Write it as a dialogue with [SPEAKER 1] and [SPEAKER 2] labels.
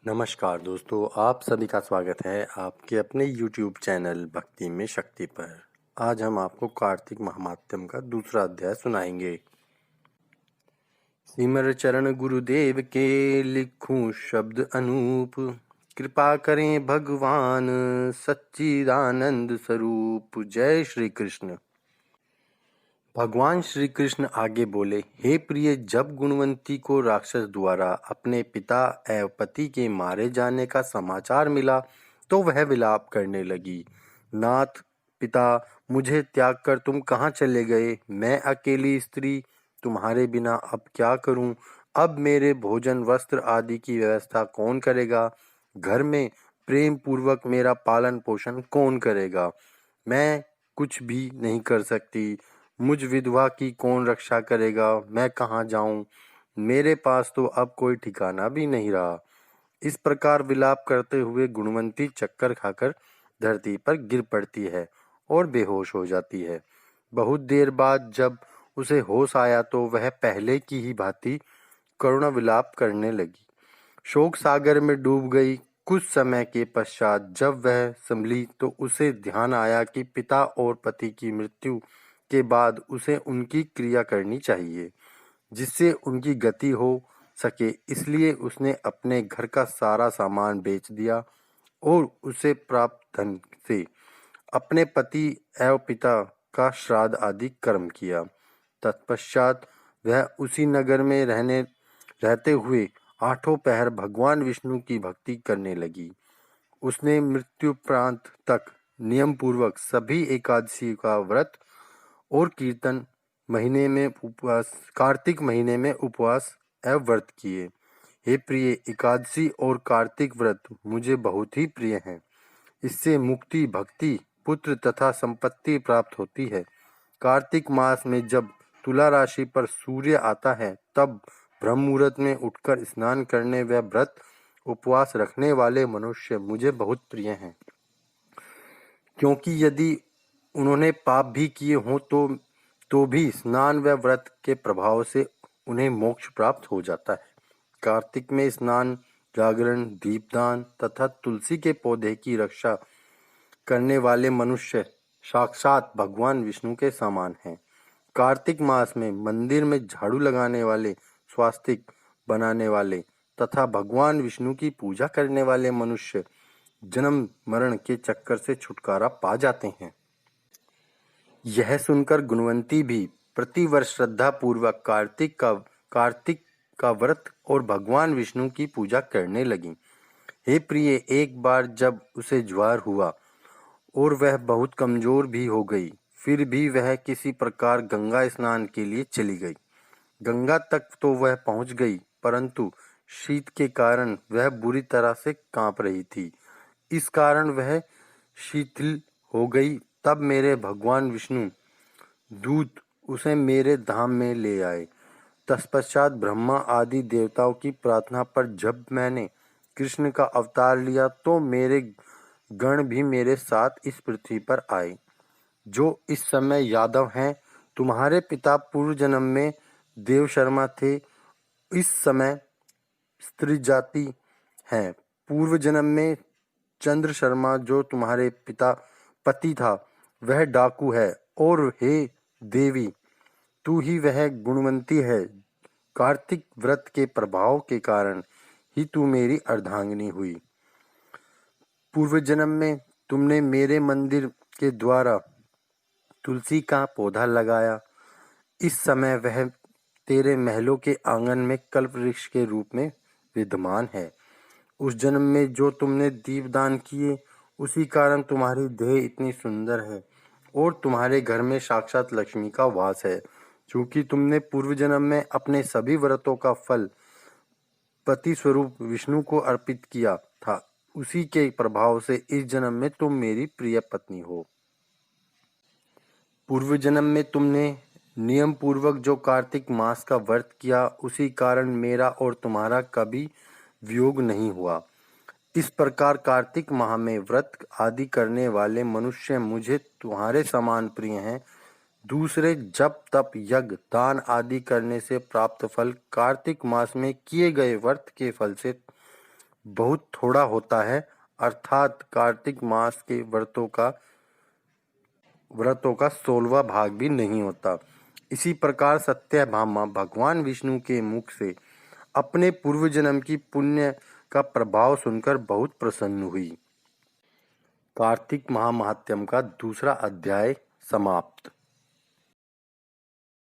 [SPEAKER 1] नमस्कार दोस्तों, आप सभी का स्वागत है आपके अपने YouTube चैनल भक्ति में शक्ति पर। आज हम आपको कार्तिक महात्म्य का दूसरा अध्याय सुनाएंगे। सिमर चरण गुरुदेव के लिखूं शब्द अनूप, कृपा करें भगवान सच्चिदानंद स्वरूप। जय श्री कृष्ण। भगवान श्री कृष्ण आगे बोले, हे प्रिय, जब गुणवंती को राक्षस द्वारा अपने पिता एवं पति के मारे जाने का समाचार मिला तो वह विलाप करने लगी। नाथ पिता, मुझे त्याग कर तुम कहाँ चले गए? मैं अकेली स्त्री तुम्हारे बिना अब क्या करूं? अब मेरे भोजन वस्त्र आदि की व्यवस्था कौन करेगा? घर में प्रेम पूर्वक मेरा पालन पोषण कौन करेगा? मैं कुछ भी नहीं कर सकती। मुझ विधवा की कौन रक्षा करेगा? मैं कहाँ जाऊं? मेरे पास तो अब कोई ठिकाना भी नहीं रहा। इस प्रकार विलाप करते हुए गुणवंती चक्कर खाकर धरती पर गिर पड़ती है और बेहोश हो जाती है। बहुत देर बाद जब उसे होश आया तो वह पहले की ही भांति करुण विलाप करने लगी। शोक सागर में डूब गई। कुछ समय के पश्चात जब वह संभली तो उसे ध्यान आया कि पिता और पति की मृत्यु के बाद उसे उनकी क्रिया करनी चाहिए जिससे उनकी गति हो सके। इसलिए उसने अपने घर का सारा सामान बेच दिया और उसे प्राप्त धन से अपने पति एवं पिता का श्राद्ध आदि कर्म किया। तत्पश्चात वह उसी नगर में रहते हुए आठों पहर भगवान विष्णु की भक्ति करने लगी। उसने मृत्युप्रांत तक नियम पूर्वक सभी एकादशी का व्रत और कीर्तन महीने में उपवास कार्तिक महीने में उपवास एवं व्रत किए। हे प्रिय, एकादशी और कार्तिक व्रत मुझे बहुत ही प्रिय हैं। इससे मुक्ति, भक्ति, पुत्र तथा संपत्ति प्राप्त होती है। कार्तिक मास में जब तुला राशि पर सूर्य आता है तब ब्रह्म मुहूर्त में उठकर स्नान करने व व्रत उपवास रखने वाले मनुष्य मुझे बहुत प्रिय हैं, क्योंकि यदि उन्होंने पाप भी किए हों तो भी स्नान व व्रत के प्रभाव से उन्हें मोक्ष प्राप्त हो जाता है। कार्तिक में स्नान, जागरण, दीपदान तथा तुलसी के पौधे की रक्षा करने वाले मनुष्य साक्षात भगवान विष्णु के समान हैं। कार्तिक मास में मंदिर में झाड़ू लगाने वाले, स्वास्तिक बनाने वाले तथा भगवान विष्णु की पूजा करने वाले मनुष्य जन्म मरण के चक्कर से छुटकारा पा जाते हैं। यह सुनकर गुणवंती भी प्रतिवर्ष श्रद्धा पूर्वक कार्तिक का व्रत और भगवान विष्णु की पूजा करने लगी। हे प्रिय, एक बार जब उसे ज्वर हुआ और वह बहुत कमजोर भी हो गई, फिर भी वह किसी प्रकार गंगा स्नान के लिए चली गई। गंगा तक तो वह पहुंच गई, परंतु शीत के कारण वह बुरी तरह से कांप रही थी। इस कारण वह शिथिल हो गई। तब मेरे भगवान विष्णु दूत उसे मेरे धाम में ले आए। तत्पश्चात ब्रह्मा आदि देवताओं की प्रार्थना पर जब मैंने कृष्ण का अवतार लिया तो मेरे गण भी मेरे साथ इस पृथ्वी पर आए, जो इस समय यादव हैं। तुम्हारे पिता पूर्व जन्म में देव शर्मा थे, इस समय स्त्री जाति हैं। पूर्व जन्म में चंद्र शर्मा जो तुम्हारे पिता पति था वह डाकू है, और हे देवी, तू ही वह गुणवंती है। कार्तिक व्रत के प्रभाव के कारण ही तू मेरी अर्धांगिनी हुई। पूर्व जन्म में तुमने मेरे मंदिर के द्वारा तुलसी का पौधा लगाया। इस समय वह तेरे महलों के आंगन में कल्प वृक्ष के रूप में विद्यमान है। उस जन्म में जो तुमने दीपदान किए, उसी कारण तुम्हारी देह इतनी सुंदर है और तुम्हारे घर में साक्षात लक्ष्मी का वास है। चूंकि तुमने पूर्व जन्म में अपने सभी व्रतों का फल पति स्वरूप विष्णु को अर्पित किया था, उसी के प्रभाव से इस जन्म में तुम मेरी प्रिय पत्नी हो। पूर्व जन्म में तुमने नियम पूर्वक जो कार्तिक मास का व्रत किया, उसी कारण मेरा और तुम्हारा कभी वियोग नहीं हुआ। इस प्रकार कार्तिक माह में व्रत आदि करने वाले मनुष्य मुझे तुम्हारे समान प्रिय हैं। दूसरे जप तप यज्ञ दान आदि करने से प्राप्त फल कार्तिक मास में किए गए व्रत के फल से बहुत थोड़ा होता है, अर्थात कार्तिक मास के व्रतों का 16वां भाग भी नहीं होता। इसी प्रकार सत्यभामा भगवान विष्णु के मुख से अपने पूर्व जन्म की पुण्य का प्रभाव सुनकर बहुत प्रसन्न हुई। कार्तिक महामाहात्म्य का दूसरा अध्याय समाप्त।